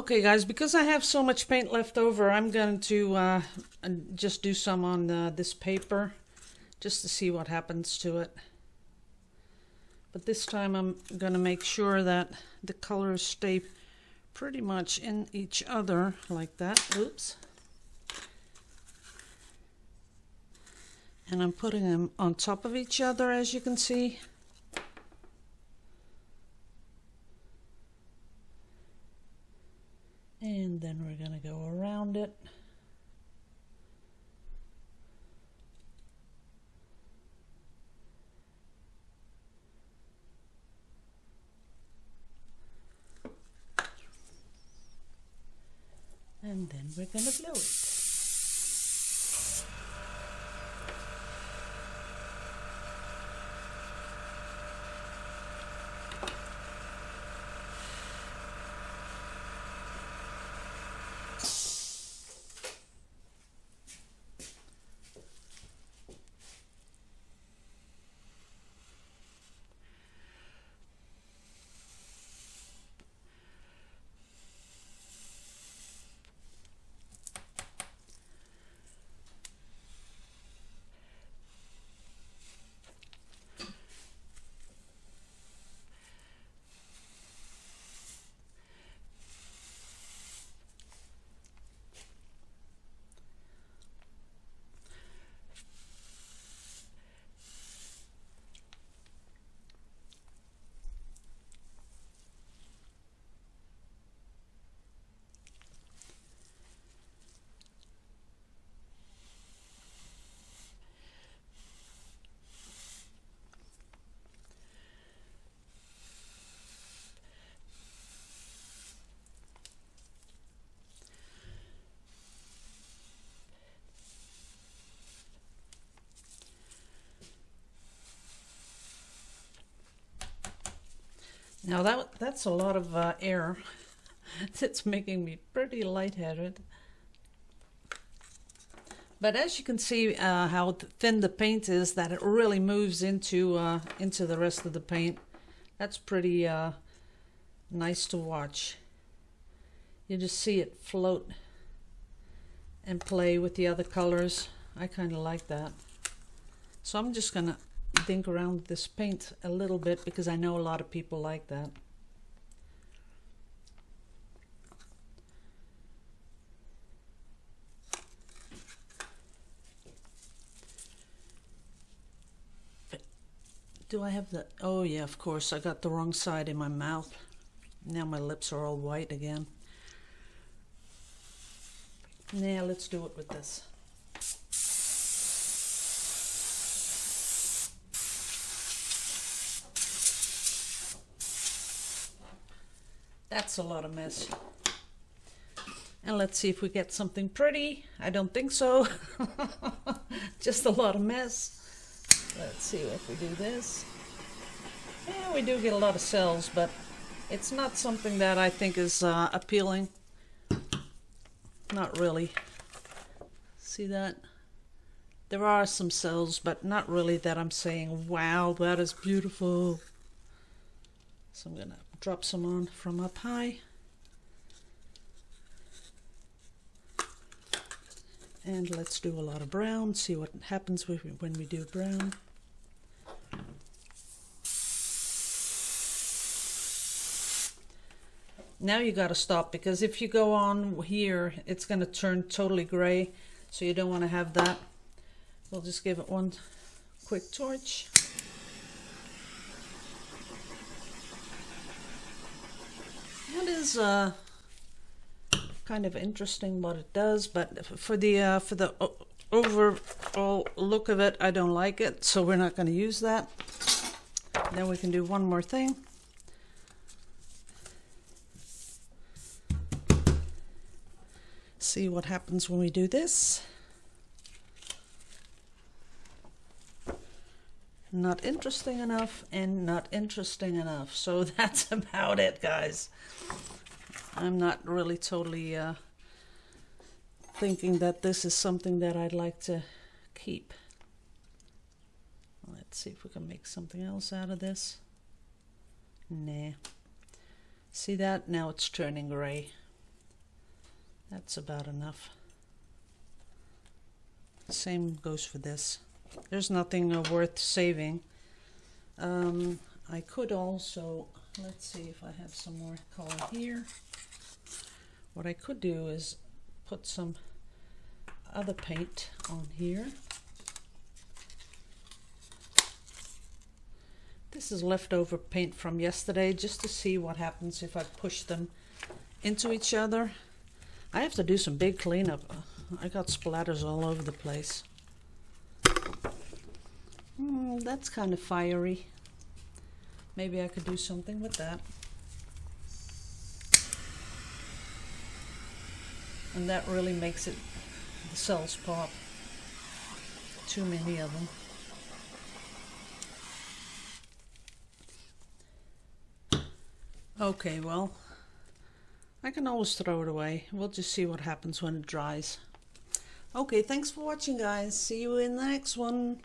Okay guys, because I have so much paint left over, I'm going to just do some on this paper just to see what happens to it. But this time I'm going to make sure that the colors stay pretty much in each other like that. Oops. And I'm putting them on top of each other, as you can see. And then we're going to go around it. And then we're going to blow it. Now that's a lot of air. It's making me pretty lightheaded. But as you can see how thin the paint is, that it really moves into the rest of the paint. That's pretty nice to watch. You just see it float and play with the other colors. I kind of like that. So I'm just gonna dink around with this paint a little bit because I know a lot of people like that. Do I have the... Oh yeah, of course, I got the wrong side in my mouth. Now my lips are all white again. Now let's do it with this. That's a lot of mess. And let's see if we get something pretty. I don't think so. Just a lot of mess. Let's see if we do this. Yeah, we do get a lot of cells, but it's not something that I think is appealing. Not really. See that? There are some cells, but not really that I'm saying, wow, that is beautiful. So I'm gonna drop some on from up high. And let's do a lot of brown, see what happens when we do brown. Now you got to stop, because if you go on here, it's going to turn totally gray, so you don't want to have that. We'll just give it one quick torch. That is kind of interesting what it does, but for the overall look of it, I don't like it, so we're not going to use that. Then we can do one more thing. See what happens when we do this. Not interesting enough and not interesting enough. So that's about it, guys. I'm not really totally thinking that this is something that I'd like to keep. Let's see if we can make something else out of this. Nah. See that? Now it's turning gray. That's about enough. Same goes for this. There's nothing worth saving. I could also, let's see if I have some more color here. What I could do is put some other paint on here. This is leftover paint from yesterday, just to see what happens if I push them into each other. I have to do some big cleanup. I got splatters all over the place. That's kind of fiery. Maybe I could do something with that. And that really makes it, the cells pop. Too many of them. Okay, well, I can always throw it away. We'll just see what happens when it dries. Okay, thanks for watching, guys. See you in the next one.